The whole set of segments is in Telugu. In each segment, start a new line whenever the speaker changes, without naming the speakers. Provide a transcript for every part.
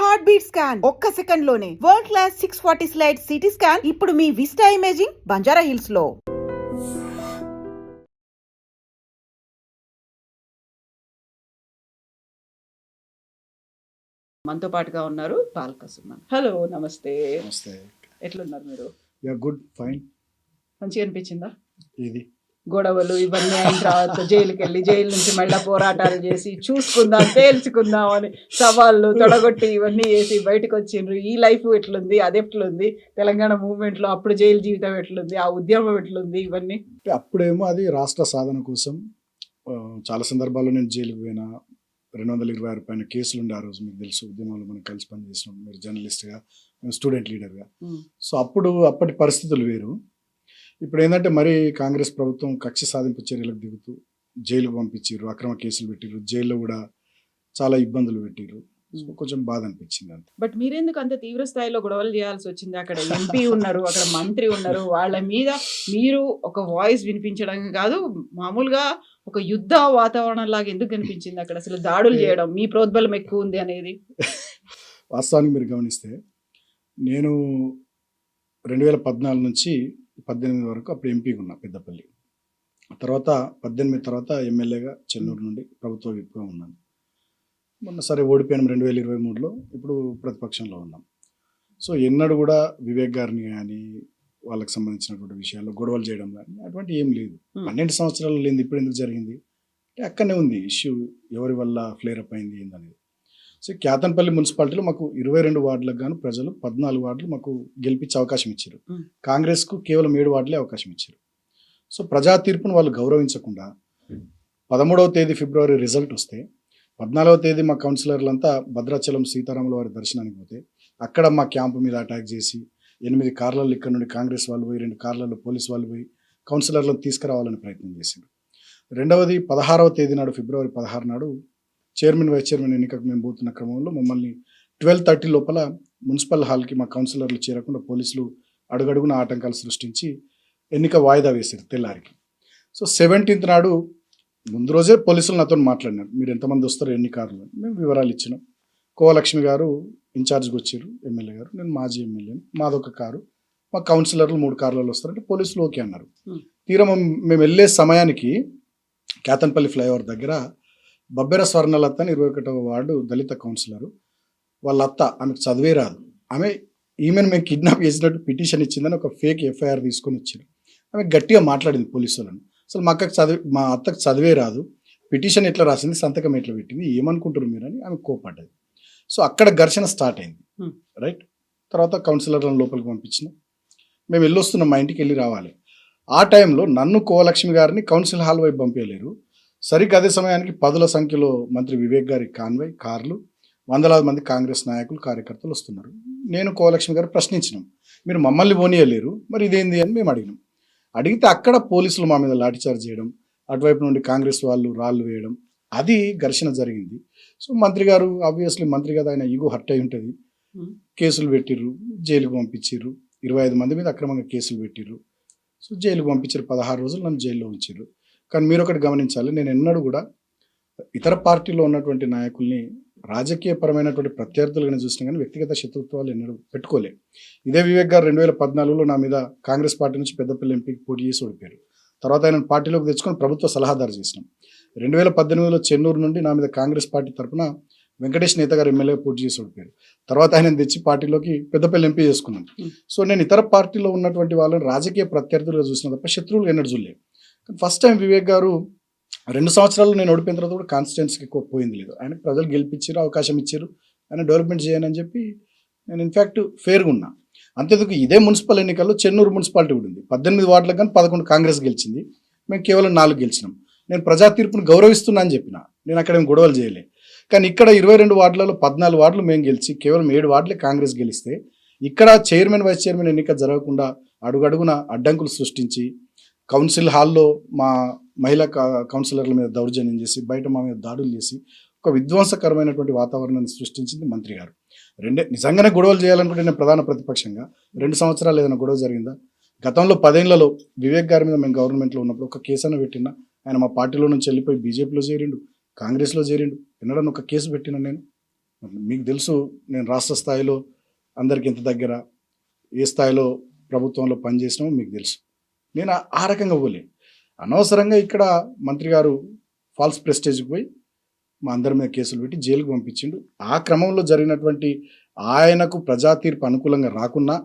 హార్ట్ బీట్ స్కాన్ ఒక్క సెకండ్ లోనే world class 640 slide CT scan ఇప్పుడు మీ విస్టా ఇమేజింగ్ బంజారా హిల్స్ లో. మనతో పాటుగా ఉన్నారు బాలకసుమన్. హలో, నమస్తే.
నమస్తే.
ఎట్లున్నారు మీరు?
Yeah good, fine.
మంచిగా అనిపించిందా?
ఇది
గొడవలు ఇవన్నీ అయిన తర్వాత జైలుకి వెళ్ళి జైలు నుంచి మళ్ళీ పోరాటాలు చేసి చూసుకుందాం తేల్చుకుందాం అని సవాళ్ళు తొడగొట్టి ఇవన్నీ చేసి బయటకు వచ్చిండ్రు. ఈ లైఫ్ ఎట్లుంది, అది ఎట్లుంది, తెలంగాణ మూవ్మెంట్ లో అప్పుడు జైలు జీవితం ఎట్లుంది, ఆ ఉద్యమం ఎట్లుంది, ఇవన్నీ.
అప్పుడేమో అది రాష్ట్ర సాధన కోసం చాలా సందర్భాల్లో నేను జైలుకు పోయినా. 226 పైన కేసులు ఉండే ఆ రోజు. మీకు తెలుసు, ఉద్యమంలో మనం కలిసి పనిచేసినాం. మీరు జర్నలిస్ట్గా, స్టూడెంట్ లీడర్గా. సో అప్పటి పరిస్థితులు వేరు. ఇప్పుడు ఏంటంటే మరి కాంగ్రెస్ ప్రభుత్వం కక్ష సాధింపు చర్యలకు దిగుతూ జైలుకు పంపించారు, అక్రమ కేసులు పెట్టిరు, జైల్లో కూడా చాలా ఇబ్బందులు పెట్టిరు. కొంచెం బాధ అనిపించింది అంతే.
బట్ మీరెందుకు అంత తీవ్ర స్థాయిలో గొడవలు చేయాల్సి వచ్చింది? అక్కడ ఎంపీ ఉన్నారు, అక్కడ మంత్రి ఉన్నారు, వాళ్ళ మీద మీరు ఒక వాయిస్ వినిపించడం కాదు, మామూలుగా ఒక యుద్ధ వాతావరణం లాగా ఎందుకు కనిపించింది అక్కడ? అసలు దాడులు చేయడం, మీ ప్రోద్బలం ఎక్కువ ఉంది అనేది.
వాస్తవానికి మీరు గమనిస్తే నేను 2014 నుంచి 18 వరకు అప్పుడు ఎంపీగా ఉన్నా పెద్దపల్లి. తర్వాత 18 తర్వాత ఎమ్మెల్యేగా చెన్నూరు నుండి ప్రభుత్వ విప్గా ఉన్నాను. మొన్న సరే ఓడిపోయాం 2023లో. ఇప్పుడు ప్రతిపక్షంలో ఉన్నాం. సో ఎన్నడూ కూడా వివేక్ గారిని కానీ వాళ్ళకి సంబంధించినటువంటి విషయాల్లో గొడవలు చేయడం కానీ అటువంటి ఏం లేదు. 12 సంవత్సరాలు లేని ఇప్పుడు ఎందుకు జరిగింది అంటే అక్కడనే ఉంది ఇష్యూ, ఎవరి వల్ల ఫ్లేర్ అప్ అయింది ఏందనేది. సో కేతన్పల్లి మున్సిపాలిటీలో మాకు 22 వార్డులకు గాను ప్రజలు 14 వార్డులు మాకు గెలిపించే అవకాశం ఇచ్చారు. కాంగ్రెస్కు కేవలం 7 వార్డులే అవకాశం ఇచ్చారు. సో ప్రజా తీర్పును వాళ్ళు గౌరవించకుండా 13వ తేదీ ఫిబ్రవరి రిజల్ట్ వస్తే 14వ తేదీ మా కౌన్సిలర్లంతా భద్రాచలం సీతారాముల వారి దర్శనానికి పోతే అక్కడ మా క్యాంపు మీద అటాక్ చేసి 8 కార్లలో ఇక్కడ నుండి కాంగ్రెస్ వాళ్ళు పోయి 2 కార్లలో పోలీసు వాళ్ళు పోయి కౌన్సిలర్లను తీసుకురావాలని ప్రయత్నం చేశారు. రెండవది 16వ తేదీ నాడు, ఫిబ్రవరి 16 నాడు చైర్మన్ వైస్ చైర్మన్ ఎన్నికకు మేము పోతున్న క్రమంలో మమ్మల్ని 12:30 లోపల మున్సిపల్ హాల్కి మా కౌన్సిలర్లు చేరకుండా పోలీసులు అడుగడుగున ఆటంకాలు సృష్టించి ఎన్నిక వాయిదా వేశారు తెల్లారికి. సో 17th నాడు ముందు రోజే పోలీసులు నాతో మాట్లాడినారు, మీరు ఎంతమంది వస్తారు, ఎన్ని కార్లు. మేము వివరాలు ఇచ్చినాం. కోవలక్ష్మి గారు ఇన్ఛార్జ్కి వచ్చారు, ఎమ్మెల్యే గారు, నేను మాజీ ఎమ్మెల్యేని, మాదొక కారు, మా కౌన్సిలర్లు 3 కార్లలో వస్తారంటే పోలీసులు ఓకే అన్నారు. తీరా మేము వెళ్ళే సమయానికి కేతన్పల్లి ఫ్లైఓవర్ దగ్గర బబ్బెర స్వర్ణలత అని 21వ వార్డు దళిత కౌన్సిలరు, వాళ్ళ అత్త, ఆమెకు చదివే రాదు, ఈమెను మేము కిడ్నాప్ చేసినట్టు పిటిషన్ ఇచ్చిందని ఒక ఫేక్ ఎఫ్ఐఆర్ తీసుకొని వచ్చారు. ఆమె గట్టిగా మాట్లాడింది పోలీసులను, అసలు మా అత్తకు చదివే రాదు, పిటిషన్ ఎట్లా రాసింది, సంతకం ఎట్లా పెట్టింది, ఏమనుకుంటారు మీరని ఆమె కోపడ్డది. సో అక్కడ ఘర్షణ స్టార్ట్ అయింది. రైట్. తర్వాత కౌన్సిలర్లను లోపలికి పంపించిన, మేము వెళ్ళొస్తున్నాం, మా ఇంటికి వెళ్ళి రావాలి. ఆ టైంలో నన్ను కోవలక్ష్మి గారిని కౌన్సిల్ హాల్ వైపు పంపించలేరు. సరిగ్గా అదే సమయానికి 10ల సంఖ్యలో మంత్రి వివేక్ గారి కాన్వాయ్, కార్లు, వందలాది మంది కాంగ్రెస్ నాయకులు, కార్యకర్తలు వస్తున్నారు. నేను కోవలక్ష్మి గారు ప్రశ్నించినాం, మీరు మమ్మల్ని పోనీయలేరు, మరి ఇదేంది అని మేము అడిగినాం. అడిగితే అక్కడ పోలీసులు మా మీద లాఠీచార్జ్ చేయడం, అటువైపు నుండి కాంగ్రెస్ వాళ్ళు రాళ్ళు వేయడం, అది ఘర్షణ జరిగింది. సో మంత్రి గారు, ఆబ్వియస్లీ మంత్రి కదా, ఆయన ఈగో హర్ట్ అయి ఉంటుంది, కేసులు పెట్టిర్రు, జైలుకు పంపించారు. 25 మంది మీద అక్రమంగా కేసులు పెట్టిర్రు. సో జైలుకు పంపించారు, 16 రోజులు నన్ను జైల్లో ఉంచారు. కానీ మీరు ఒకటి గమనించాలి, నేను ఎన్నడూ కూడా ఇతర పార్టీలో ఉన్నటువంటి నాయకుల్ని రాజకీయపరమైనటువంటి ప్రత్యర్థులుగానే చూసినా కానీ వ్యక్తిగత శత్రుత్వాలు ఎన్నడూ పెట్టుకోలే. ఇదే వివేక్ గారు 2014లో నా మీద కాంగ్రెస్ పార్టీ నుంచి పెద్దపల్లి ఎంపీకి పోటీ చేసి ఓడిపోయారు. తర్వాత ఆయన పార్టీలోకి తెచ్చుకొని ప్రభుత్వ సలహాదారు చేసినాం. 2018లో చెన్నూరు నుండి నా మీద కాంగ్రెస్ పార్టీ తరఫున వెంకటేష్ నేత గారు ఎమ్మెల్యే పోటీ చేసి ఓడిపోయారు. తర్వాత ఆయన తెచ్చి పార్టీలోకి పెద్దపల్లి ఎంపీ చేసుకున్నాం. సో నేను ఇతర పార్టీలో ఉన్నటువంటి వాళ్ళని రాజకీయ ప్రత్యర్థులుగా చూసిన తప్ప శత్రువులు ఎన్నడూ చూడలేదు. ఫస్ట్ టైం వివేక్ గారు 2 సంవత్సరాలు నేను ఓడిపోయిన తర్వాత కూడా కాన్స్టిట్యున్సీకి ఎక్కువ పోయింది లేదు. ఆయనకు ప్రజలు గెలిపించారు, అవకాశం ఇచ్చారు, ఆయన డెవలప్మెంట్ చేయని చెప్పి నేను ఇన్ఫ్యాక్ట్ ఫేర్గా ఉన్నా. అంతేందుకు ఇదే మున్సిపల్ ఎన్నికల్లో చెన్నూరు మున్సిపాలిటీ కూడా ఉంది. 18 వార్డులకు కానీ 11 కాంగ్రెస్ గెలిచింది, మేము కేవలం 4 గెలిచినాం. నేను ప్రజా తీర్పును గౌరవిస్తున్నా అని చెప్పిన, నేను అక్కడ ఏం గొడవలు చేయలే. కానీ ఇక్కడ 22 వార్డులలో 14 వార్డులు మేము గెలిచి కేవలం 7 వార్డులే కాంగ్రెస్ గెలిస్తే ఇక్కడ చైర్మన్ వైస్ చైర్మన్ ఎన్నిక జరగకుండా అడుగడుగున అడ్డంకులు సృష్టించి కౌన్సిల్ హాల్లో మా మహిళా కౌన్సిలర్ల మీద దౌర్జన్యం చేసి బయట మా మీద దాడులు చేసి ఒక విధ్వంసకరమైనటువంటి వాతావరణాన్ని సృష్టించింది మంత్రి గారు. నిజంగానే గొడవలు చేయాలనుకుంటే నేను ప్రధాన ప్రతిపక్షంగా 2 సంవత్సరాలు ఏదైనా గొడవ జరిగిందా? గతంలో 10 ఏళ్లలో వివేక్ గారి మీద మేము గవర్నమెంట్లో ఉన్నప్పుడు ఒక కేసు అయినా పెట్టినా? ఆయన మా పార్టీలో నుంచి వెళ్ళిపోయి బీజేపీలో చేరిండు, కాంగ్రెస్లో చేరిండు, ఎన్నడన్నా ఒక కేసు పెట్టినా నేను? మీకు తెలుసు నేను రాష్ట్ర స్థాయిలో అందరికి ఎంత దగ్గర, ఏ స్థాయిలో ప్రభుత్వంలో పనిచేసినామో మీకు తెలుసు. నేను ఆ రకంగా పోలే. అనవసరంగా ఇక్కడ మంత్రి గారు ఫాల్స్ ప్రెస్టేజ్కి పోయి మా అందరి మీద కేసులు పెట్టి జైలుకు పంపించిండు. ఆ క్రమంలో జరిగినటువంటి ఆయనకు ప్రజా తీర్పు అనుకూలంగా రాకున్నా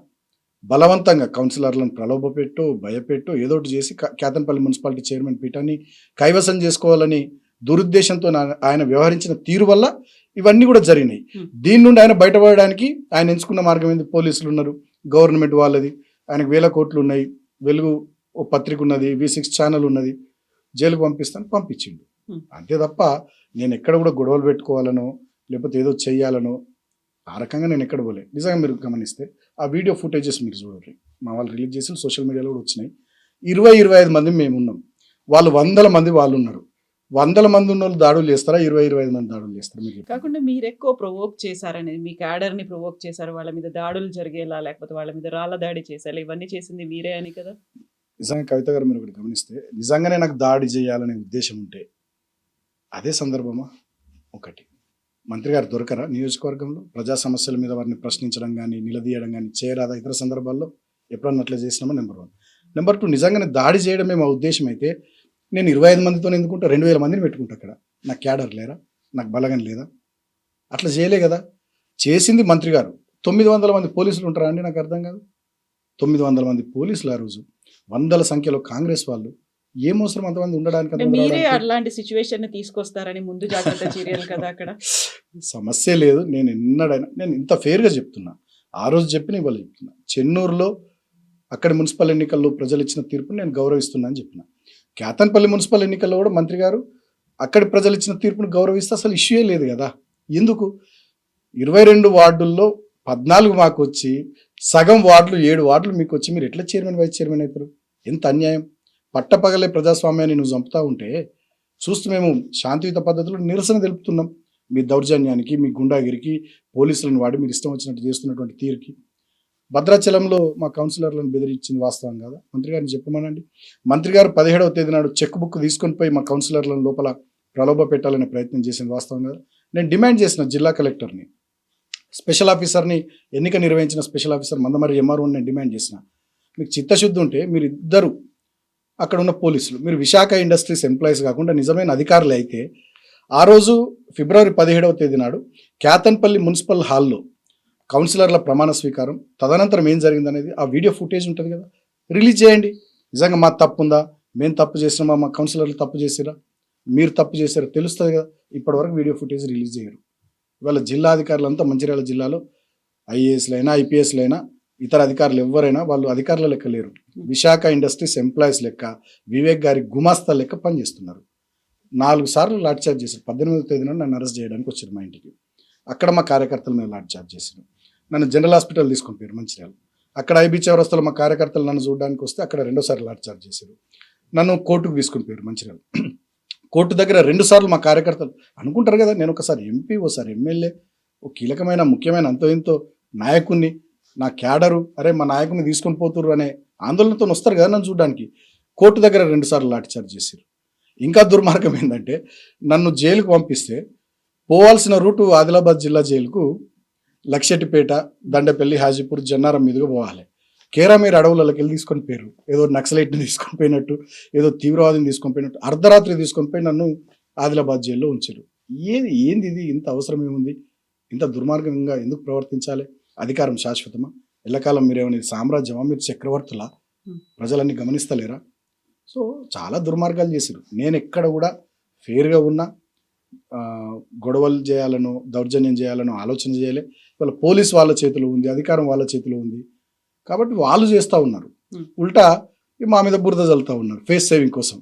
బలవంతంగా కౌన్సిలర్లను ప్రలోభపెట్టో భయపెట్టో ఏదో ఒకటి చేసి కేతన్పల్లి మున్సిపాలిటీ చైర్మన్ పీఠాన్ని కైవసం చేసుకోవాలని దురుద్దేశంతో ఆయన వ్యవహరించిన తీరు వల్ల ఇవన్నీ కూడా జరిగినాయి. దీని నుండి ఆయన బయటపడడానికి ఆయన ఎంచుకున్న మార్గం ఏంది? పోలీసులు ఉన్నారు, గవర్నమెంట్ వాళ్ళది, ఆయనకు 1000 కోట్లు ఉన్నాయి, వెలుగు ఓ పత్రిక ఉన్నది, V6 ఛానల్ ఉన్నది, జైలుకు పంపిస్తాను పంపించిండు. అంతే తప్ప నేను ఎక్కడ కూడా గొడవలు పెట్టుకోవాలనో లేకపోతే ఏదో చెయ్యాలనో ఆ రకంగా నేను ఎక్కడ పోలే. నిజంగా మీరు గమనిస్తే ఆ వీడియో ఫుటేజెస్ మీరు చూడండి, మా వాళ్ళు రిలీజ్ చేసి సోషల్ మీడియాలో కూడా వచ్చినాయి. 20-25 మంది మేము ఉన్నాం, వాళ్ళు 100 మంది వాళ్ళు ఉన్నారు. 100 మంది ఉన్న వాళ్ళు దాడులు చేస్తారా? 20-25 మంది దాడులు చేస్తారా? మీకు
కాకుండా మీరు ఎక్కువ ప్రొవోక్ చేశారనేది, మీ క్యాడర్ ని ప్రొవోక్ చేశారు, వాళ్ళ మీద దాడులు జరిగేలా, లేకపోతే వాళ్ళ మీద రాళ్ళ దాడి చేసేలా, ఇవన్నీ చేసింది మీరే అని కదా.
నిజంగా కవిత గారు మీరు ఒకటి గమనిస్తే, నిజంగానే నాకు దాడి చేయాలనే ఉద్దేశం ఉంటే అదే సందర్భమా? ఒకటి, మంత్రి గారు దొరకరా నియోజకవర్గంలో? ప్రజా సమస్యల మీద వారిని ప్రశ్నించడం కానీ నిలదీయడం కానీ చేయరాదా? ఇతర సందర్భాల్లో ఎప్పుడన్నా అట్లా చేసినామా? నెంబర్ 1. నెంబర్ 2, నిజంగానే దాడి చేయడమే మా ఉద్దేశం అయితే నేను 25 మందితో ఎందుకుంటా? 2000 మందిని పెట్టుకుంటా అక్కడ. నాకు క్యాడర్ లేరా? నాకు బలగం లేదా? అట్లా చేయలే కదా. చేసింది మంత్రి గారు. 900 మంది పోలీసులు ఉంటారా అండి? నాకు అర్థం కాదు. 900 మంది పోలీసులు ఆ రోజు, 100ల సంఖ్యలో కాంగ్రెస్ వాళ్ళు. ఏం అవసరం అంతమంది ఉండడానికి?
మీరే అలాంటి సిచ్యువేషన్ తీసుకొస్తారని ముందు జాగ్రత్త చర్యలు కదా అక్కడ.
సమస్య లేదు. నేను ఎన్నడైనా నేను ఇంత ఫేర్గా చెప్తున్నా, ఆ రోజు చెప్పిన ఇవాళ చెప్తున్నా. చెన్నూరులో అక్కడి మున్సిపల్ ఎన్నికల్లో ప్రజలు ఇచ్చిన తీర్పుని నేను గౌరవిస్తున్నా అని చెప్పిన. కేతన్పల్లి మున్సిపల్ ఎన్నికల్లో కూడా మంత్రి గారు అక్కడి ప్రజలు ఇచ్చిన తీర్పును గౌరవిస్తే అసలు ఇష్యూయే లేదు కదా. ఎందుకు 22 వార్డుల్లో 14 మాకు వచ్చి సగం వార్డులు 7 వార్డులు మీకు వచ్చి మీరు ఎట్లా చైర్మన్ వైస్ చైర్మన్ అవుతారు? ఎంత అన్యాయం. పట్టపగలే ప్రజాస్వామ్యాన్ని నువ్వు చంపుతా ఉంటే చూస్తూ మేము శాంతియుత పద్ధతిలో నిరసన తెలుపుతున్నాం. మీ దౌర్జన్యానికి, మీ గుండాగిరికి, పోలీసులను వాడి మీరు ఇష్టం వచ్చినట్టు చేస్తున్నటువంటి తీరుకి. భద్రాచలంలో మా కౌన్సిలర్లను బెదిరించింది వాస్తవం కాదా? మంత్రి గారిని చెప్పమనండి. మంత్రి గారు 17వ తేదీ నాడు చెక్ బుక్ తీసుకొని పోయి మా కౌన్సిలర్లను లోపల ప్రలోభ పెట్టాలనే ప్రయత్నం చేసింది వాస్తవం కాదా? నేను డిమాండ్ చేసిన జిల్లా కలెక్టర్ని, స్పెషల్ ఆఫీసర్ని, ఎన్నిక నిర్వహించిన స్పెషల్ ఆఫీసర్ మందమరి MROని నేను డిమాండ్ చేసిన. మీకు చిత్తశుద్ధి ఉంటే మీరు ఇద్దరు అక్కడ ఉన్న పోలీసులు, మీరు విశాఖ ఇండస్ట్రీస్ ఎంప్లాయీస్ కాకుండా నిజమైన అధికారులు అయితే ఆ రోజు ఫిబ్రవరి 17వ తేదీ నాడు కేతన్పల్లి మున్సిపల్ హాల్లో కౌన్సిలర్ల ప్రమాణ స్వీకారం, తదనంతరం ఏం జరిగిందనేది ఆ వీడియో ఫుటేజ్ ఉంటుంది కదా, రిలీజ్ చేయండి. నిజంగా మా తప్పు ఉందా, మేము తప్పు చేసినామా, మా కౌన్సిలర్లు తప్పు చేసిరా, మీరు తప్పు చేశారా తెలుస్తుంది కదా. ఇప్పటివరకు వీడియో ఫుటేజ్ రిలీజ్ చేయరు. ఇవాళ జిల్లా అధికారులంతా మంచిర్యాల జిల్లాలో IASలైనా IPSలైనా ఇతర అధికారులు ఎవరైనా వాళ్ళు అధికారుల లెక్క లేరు. విశాఖ ఇండస్ట్రీస్ ఎంప్లాయీస్ లెక్క, వివేక్ గారి గుమాస్తా లెక్క పనిచేస్తున్నారు. 4 సార్లు లాఠీ చార్జ్ చేశారు. 18వ తేదీన నన్ను అరెస్ట్ చేయడానికి వచ్చారు మా ఇంటికి. అక్కడ మా కార్యకర్తల మీద లాఠీ చార్జ్ చేశారు. నన్ను జనరల్ హాస్పిటల్ తీసుకొని పోయారు మంచిర్యాల. అక్కడ IB చౌరస్తాలో మా కార్యకర్తలు నన్ను చూడడానికి వస్తే అక్కడ 2వ సారి లాఠీ చార్జ్ చేశారు. నన్ను కోర్టుకు తీసుకొని పోయారు మంచిర్యాల. కోర్టు దగ్గర 2 సార్లు మా కార్యకర్తలు అనుకుంటారు కదా, నేను ఒకసారి MP, ఓసారి MLA, ఓ కీలకమైన ముఖ్యమైన అంతో ఇంతో నాయకుడిని, నా క్యాడరు, అరే మా నాయకుడిని తీసుకొని పోతుర్రు అనే ఆందోళనతో వస్తారు కదా నన్ను చూడడానికి. కోర్టు దగ్గర 2 సార్లు లాఠీ చార్జ్ చేశారు. ఇంకా దుర్మార్గం ఏంటంటే నన్ను జైలుకు పంపిస్తే పోవాల్సిన రూటు ఆదిలాబాద్ జిల్లా జైలుకు లక్షెట్టిపేట, దండపల్లి, హాజీపూర్, జన్నారం మీదుగా పోవాలి. కేరామేరు అడవులకి వెళ్ళి తీసుకొని పోయారు. ఏదో నక్సలైట్ని తీసుకొని పోయినట్టు, ఏదో తీవ్రవాదిని తీసుకొని పోయినట్టు అర్ధరాత్రి తీసుకొని పోయి నన్ను ఆదిలాబాద్ జైల్లో ఉంచారు. ఏంది ఇది? ఇంత అవసరం ఏముంది? ఇంత దుర్మార్గంగా ఎందుకు ప్రవర్తించాలి? అధికారం శాశ్వతమా? ఎల్లకాలం మీరేమనేది సామ్రాజ్యమా? మీరు చక్రవర్తులా? ప్రజలన్నీ గమనిస్తలేరా? సో చాలా దుర్మార్గాలు చేశారు. నేను ఎక్కడ కూడా ఫెయిర్గా ఉన్నా, గొడవలు చేయాలనో దౌర్జన్యం చేయాలనో ఆలోచన చేయలే. వాళ్ళ పోలీస్ వాళ్ళ చేతిలో ఉంది, అధికారం వాళ్ళ చేతిలో ఉంది కాబట్టి వాళ్ళు చేస్తూ ఉన్నారు. ఉల్టా మా మీద బురద చల్లుతూ ఉన్నారు ఫేస్ సేవింగ్ కోసం.